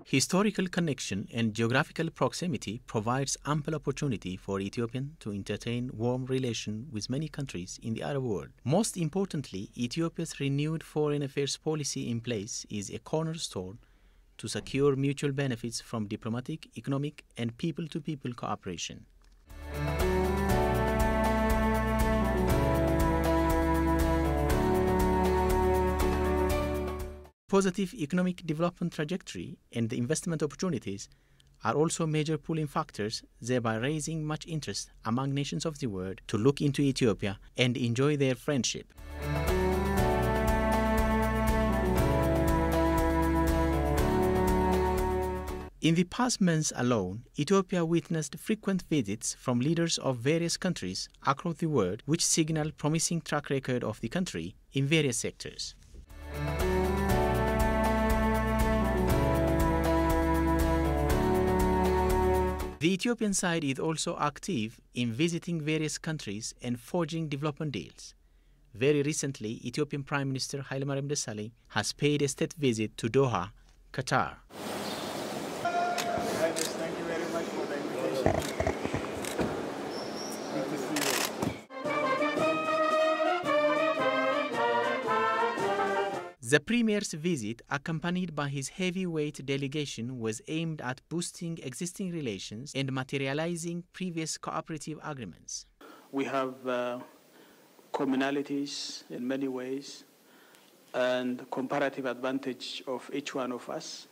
Historical connection and geographical proximity provides ample opportunity for Ethiopian to entertain warm relations with many countries in the Arab world. Most importantly, Ethiopia's renewed foreign affairs policy in place is a cornerstone to secure mutual benefits from diplomatic, economic, and people-to-people cooperation. Positive economic development trajectory and the investment opportunities are also major pulling factors, thereby raising much interest among nations of the world to look into Ethiopia and enjoy their friendship. In the past months alone, Ethiopia witnessed frequent visits from leaders of various countries across the world, which signal promising track record of the country in various sectors. The Ethiopian side is also active in visiting various countries and forging development deals. Very recently, Ethiopian Prime Minister Haile Mariam Desalegn has paid a state visit to Doha, Qatar. Thank you very much for the invitation. Good to see you. The Premier's visit, accompanied by his heavyweight delegation, was aimed at boosting existing relations and materializing previous cooperative agreements. We have commonalities in many ways and comparative advantage of each one of us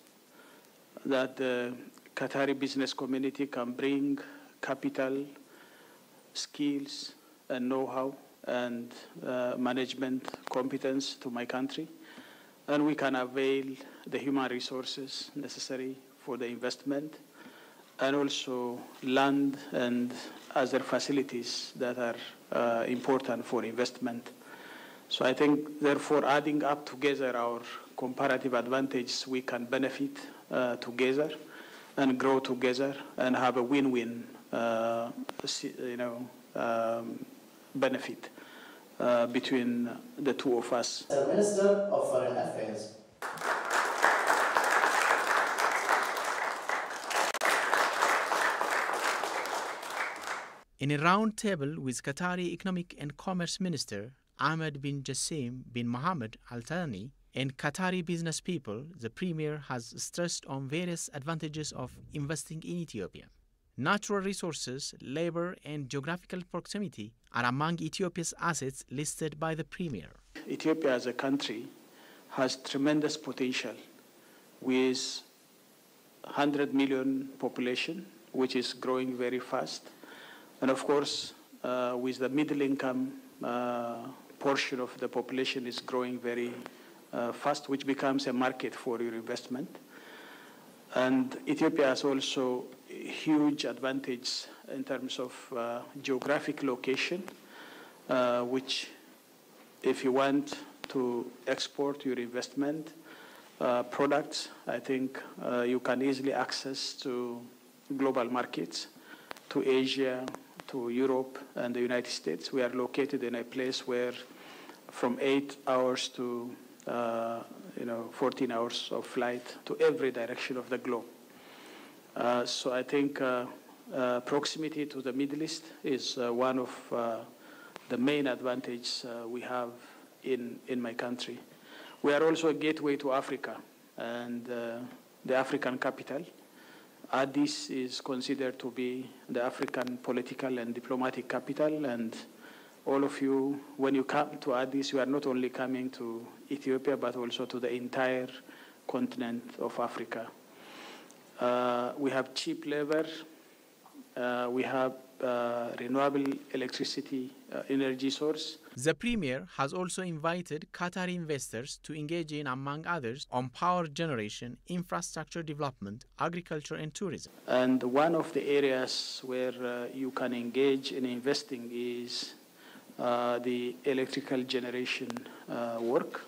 that the Qatari business community can bring capital, skills, and know-how and management competence to my country. And we can avail the human resources necessary for the investment and also land and other facilities that are important for investment. So I think, therefore, adding up together our comparative advantages, we can benefit together and grow together and have a win-win, benefit between the two of us. The Minister of Foreign Affairs. In a round table with Qatari Economic and Commerce Minister Ahmed bin Jassim bin Mohammed Al Thani and Qatari business people, the Premier has stressed on various advantages of investing in Ethiopia. Natural resources, labor, and geographical proximity are among Ethiopia's assets listed by the Premier. Ethiopia as a country has tremendous potential with 100 million population, which is growing very fast. And of course, with the middle income portion of the population is growing very fast, which becomes a market for your investment. And Ethiopia has also huge advantage in terms of geographic location, which if you want to export your investment products, I think you can easily access to global markets, to Asia, to Europe and the United States. We are located in a place where from 8 hours to 14 hours of flight to every direction of the globe. So I think proximity to the Middle East is one of the main advantages we have in my country. We are also a gateway to Africa and the African capital. Addis is considered to be the African political and diplomatic capital, and all of you, when you come to Addis, you are not only coming to Ethiopia, but also to the entire continent of Africa. We have cheap labor, we have renewable electricity energy source. The Premier has also invited Qatari investors to engage in, among others, on power generation, infrastructure development, agriculture and tourism. And one of the areas where you can engage in investing is the electrical generation work,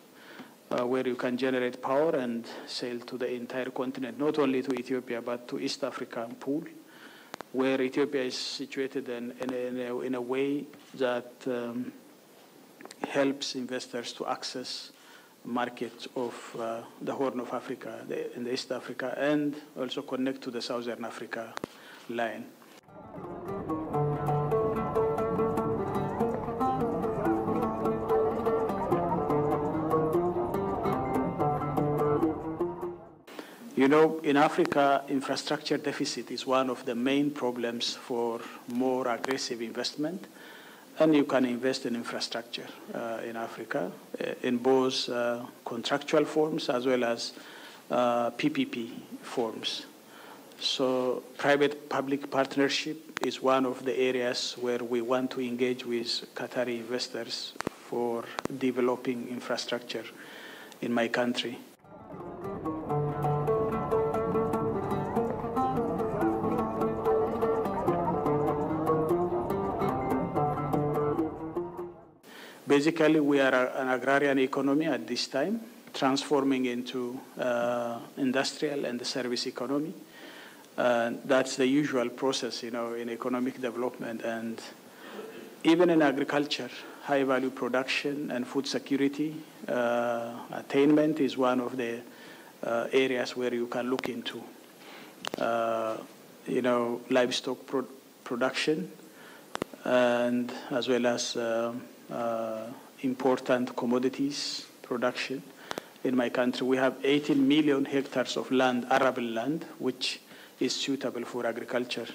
where you can generate power and sell to the entire continent, not only to Ethiopia, but to East African pool, where Ethiopia is situated in a way that helps investors to access market of the Horn of Africa, in the East Africa, and also connect to the Southern Africa line. You know, in Africa, infrastructure deficit is one of the main problems for more aggressive investment. And you can invest in infrastructure in Africa in both contractual forms as well as PPP forms. So private-public partnership is one of the areas where we want to engage with Qatari investors for developing infrastructure in my country. Basically, we are an agrarian economy at this time, transforming into industrial and the service economy. That's the usual process, you know, in economic development. And even in agriculture, high-value production and food security attainment is one of the areas where you can look into. You know, livestock production, and as well as important commodities production. In my country, we have 18 million hectares of land, arable land, which is suitable for agriculture.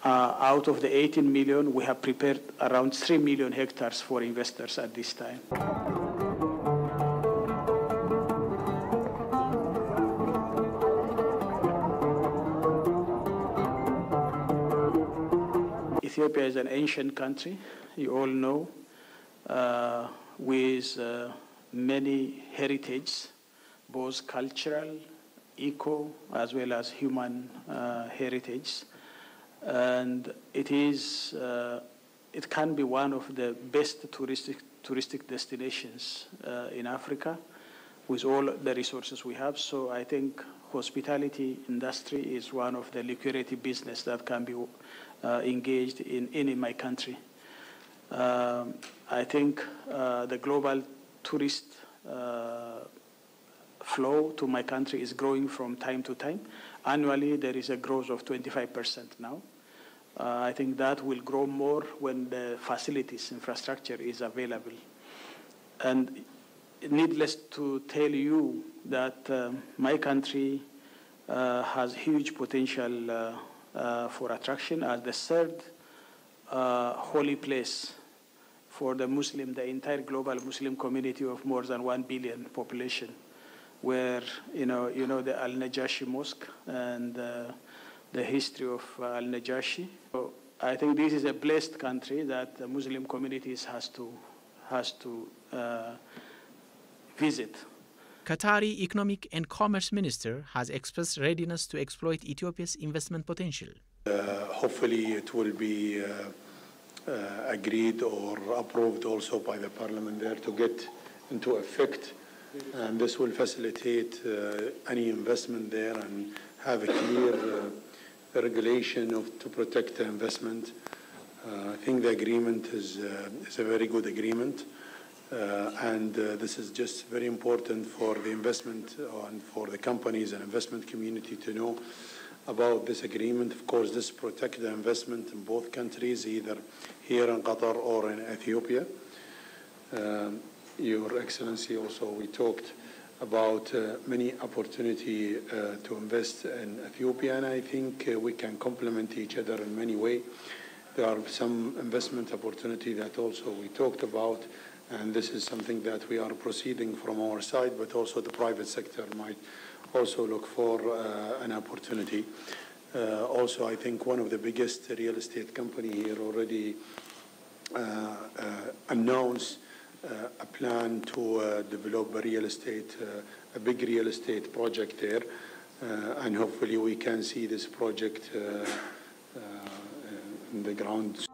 Out of the 18 million, we have prepared around 3 million hectares for investors at this time. Ethiopia is an ancient country, you all know, with many heritage, both cultural, eco, as well as human heritage. And it can be one of the best touristic destinations in Africa with all the resources we have. So I think hospitality industry is one of the lucrative business that can be engaged in my country. I think the global tourist flow to my country is growing from time to time. Annually, there is a growth of 25% now. I think that will grow more when the facilities, infrastructure is available. And needless to tell you that my country has huge potential for attraction as the third holy place for the entire global Muslim community of more than 1 billion population, where you know the Al-Najashi Mosque and the history of Al-Najashi. So I think this is a blessed country that the Muslim communities has to visit. Qatari Economic and Commerce Minister has expressed readiness to exploit Ethiopia's investment potential. Hopefully it will be agreed or approved also by the parliament there to get into effect, and this will facilitate any investment there and have a clear regulation to protect the investment. I think the agreement is a very good agreement, and this is just very important for the investment and for the companies and investment community to know about this agreement. Of course, this protects the investment in both countries, either here in Qatar or in Ethiopia. Your Excellency, also we talked about many opportunity to invest in Ethiopia, and I think we can complement each other in many ways. There are some investment opportunity that also we talked about, and this is something that we are proceeding from our side, but also the private sector might also look for an opportunity. Also, I think one of the biggest real estate company here already announced a plan to develop a big real estate project there, and hopefully we can see this project in the ground.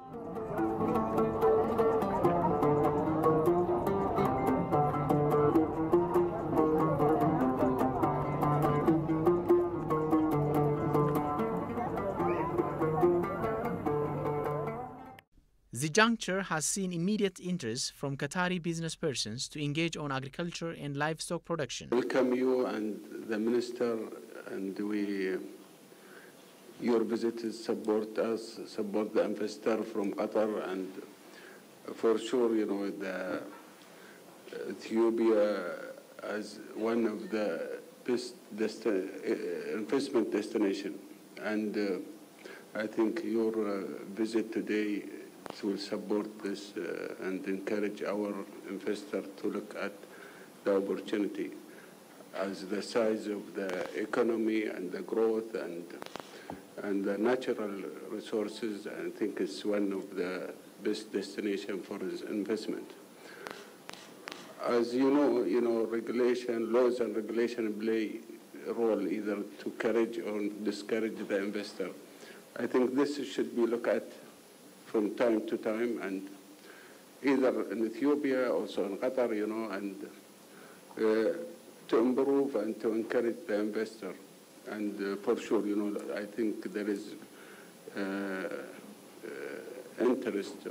The juncture has seen immediate interest from Qatari business persons to engage on agriculture and livestock production. Welcome you and the minister, and your visitors support us, support the investor from Qatar, and for sure, the Ethiopia as one of the best investment destination, and I think your visit today will support this and encourage our investor to look at the opportunity as the size of the economy and the growth and the natural resources. I think it's one of the best destination for his investment. As you know, regulation, laws and regulation play a role either to encourage or discourage the investor. I think this should be looked at from time to time, and either in Ethiopia, also in Qatar, and to improve and to encourage the investor. And for sure, I think there is interest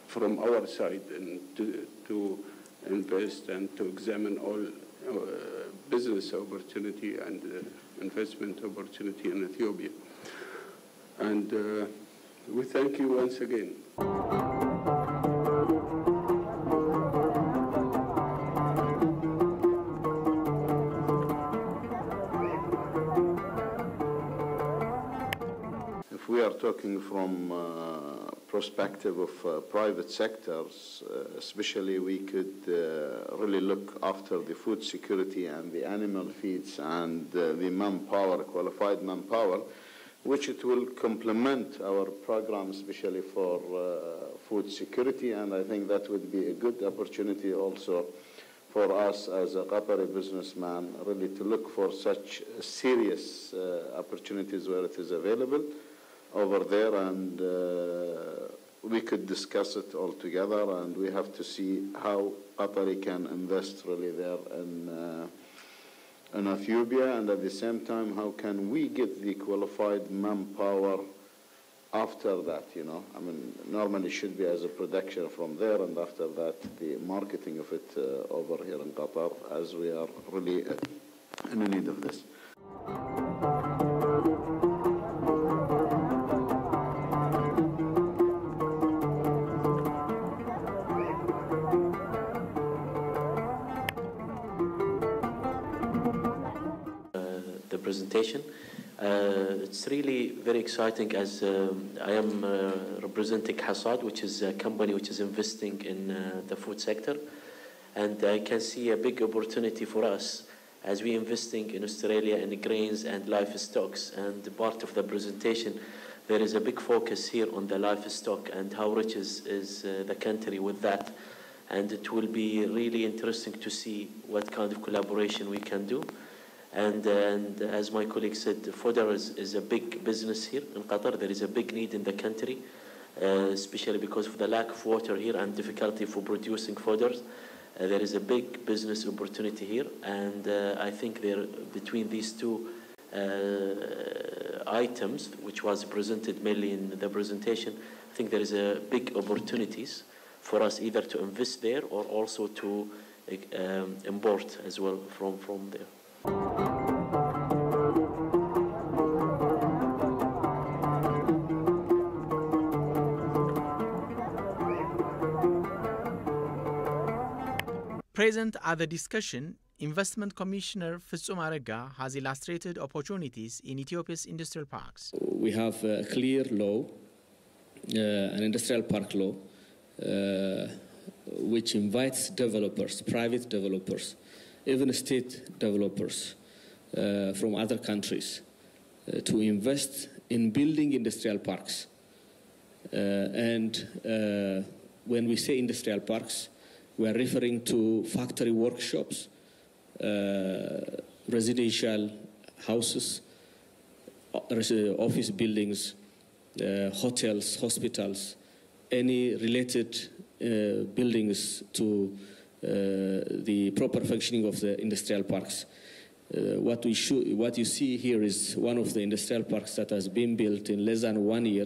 from our side to invest and to examine all business opportunity and investment opportunity in Ethiopia. And we thank you once again. If we are talking from perspective of private sectors, especially we could really look after the food security and the animal feeds and the manpower, qualified manpower, which it will complement our program, especially for food security. And I think that would be a good opportunity also for us as a Qatari businessman, really to look for such serious opportunities where it is available over there, and we could discuss it all together, and we have to see how Qatari can invest really there in Ethiopia, and at the same time, how can we get the qualified manpower after that, I mean, normally it should be as a production from there, and after that, the marketing of it over here in Qatar, as we are really in need of this. Presentation. It's really very exciting, as I am representing Hassad, which is a company which is investing in the food sector, and I can see a big opportunity for us as we investing in Australia in grains and livestock. And part of the presentation, there is a big focus here on the livestock and how rich is the country with that, and it will be really interesting to see what kind of collaboration we can do. And as my colleague said, fodder is a big business here in Qatar. There is a big need in the country, especially because of the lack of water here and difficulty for producing fodders. There is a big business opportunity here, and I think between these two items, which was presented mainly in the presentation, I think there is a big opportunities for us either to invest there or also to import as well from there. Present at the discussion, Investment Commissioner Fitsum Arega has illustrated opportunities in Ethiopia's industrial parks. We have a clear law, an industrial park law, which invites developers, private developers, even state developers from other countries to invest in building industrial parks. And when we say industrial parks, we are referring to factory workshops, residential houses, office buildings, hotels, hospitals, any related buildings to the proper functioning of the industrial parks. What you see here is one of the industrial parks that has been built in less than 1 year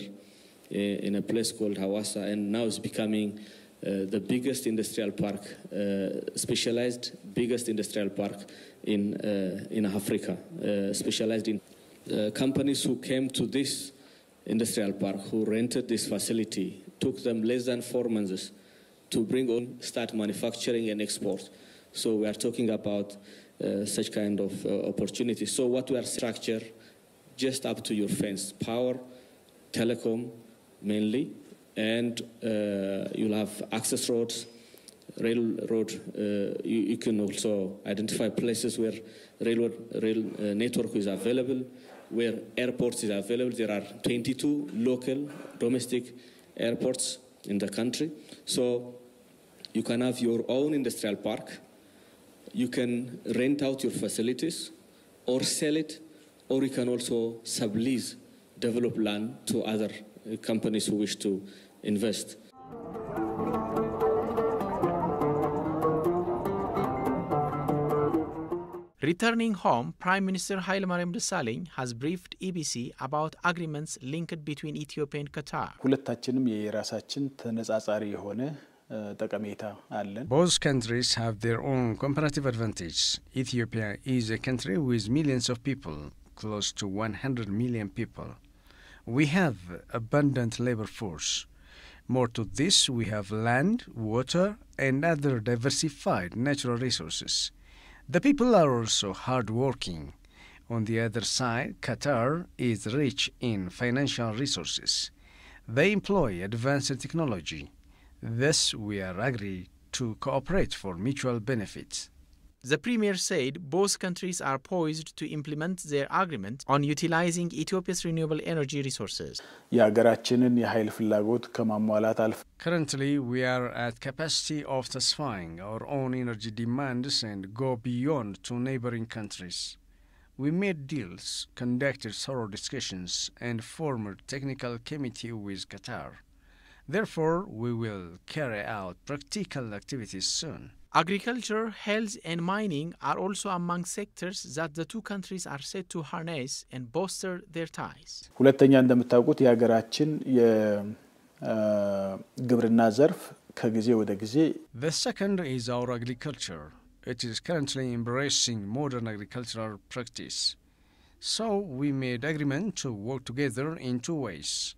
in a place called Hawassa, and now it's becoming the biggest industrial park, specialized biggest industrial park in Africa, specialized in companies who came to this industrial park, who rented this facility, took them less than 4 months to bring on, start manufacturing and export. So we are talking about such kind of opportunities. So what we are structure, just up to your fence, power, telecom mainly, and you'll have access roads, railroad. You can also identify places where rail network is available, where airports is available. There are 22 local domestic airports in the country. So you can have your own industrial park. You can rent out your facilities or sell it, or you can also sublease, develop land to other companies who wish to invest. Returning home, Prime Minister Haile Desalegn has briefed EBC about agreements linked between Ethiopia and Qatar. Both countries have their own comparative advantage. Ethiopia is a country with millions of people, close to 100 million people. We have abundant labor force. More to this, we have land, water, and other diversified natural resources. The people are also hard-working. On the other side, Qatar is rich in financial resources. They employ advanced technology. Thus, we are agreed to cooperate for mutual benefits. The Premier said both countries are poised to implement their agreement on utilizing Ethiopia's renewable energy resources. Currently, we are at capacity of satisfying our own energy demands and go beyond to neighboring countries. We made deals, conducted thorough discussions, and formed a technical committee with Qatar. Therefore, we will carry out practical activities soon. Agriculture, health, and mining are also among sectors that the two countries are set to harness and bolster their ties. The second is our agriculture. It is currently embracing modern agricultural practice. So we made agreement to work together in two ways.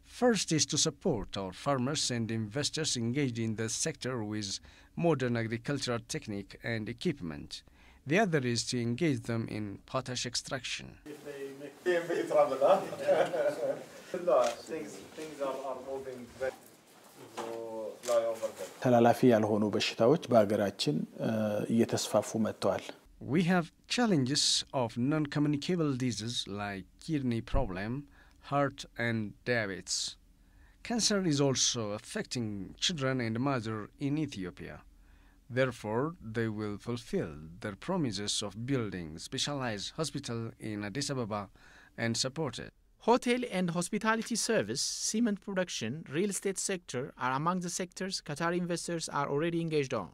First is to support our farmers and investors engaged in the sector with modern agricultural technique and equipment. The other is to engage them in potash extraction. Things are moving very We have challenges of non-communicable diseases like kidney problem, heart and diabetes. Cancer is also affecting children and mothers in Ethiopia. Therefore, they will fulfill their promises of building specialized hospital in Addis Ababa and support it. Hotel and hospitality service, cement production, real estate sector are among the sectors Qatari investors are already engaged on.